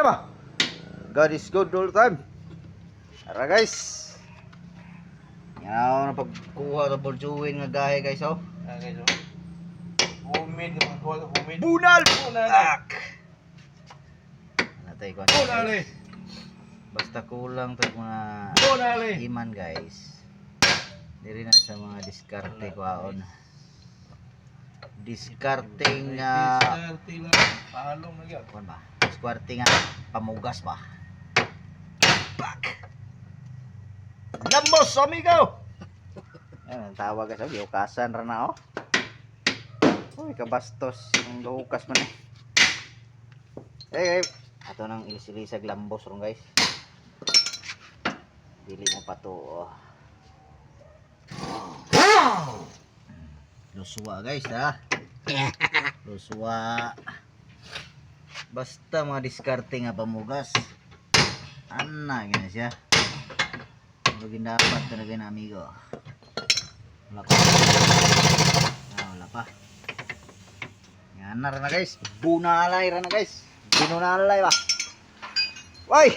ba? God is good all the time. Tara guys. Yaw na pagkuha sa bulsuin nga gahe guys oh. Guys, oh. Homemade naman ko, homemade. Bunal! Bunal! Natay ko. Bunal! Basta kulang to mga Bunal! iman guys. Diri na sa mga diskarte ko aon. Discarding Diskarte lang. Pahalong na gyud. kuan ba? Discarding nga pamugas ba? Back. Lambos amigo. Ayan, tawag guys, giukasan ra na oh. Uy, kabastos ang gahukas man eh. Hey, ato nang ilis-ilisag lambos ron guys. Dili mo pa to oh. Luswa guys ha. Luswa. Basta mga diskarte nga pamugas. Ana gina siya. Bagin dapat talaga na amigo. Wala pa. Wala pa. Yan na rin na guys. Bunalay rin na guys. Binunalay ba? Why?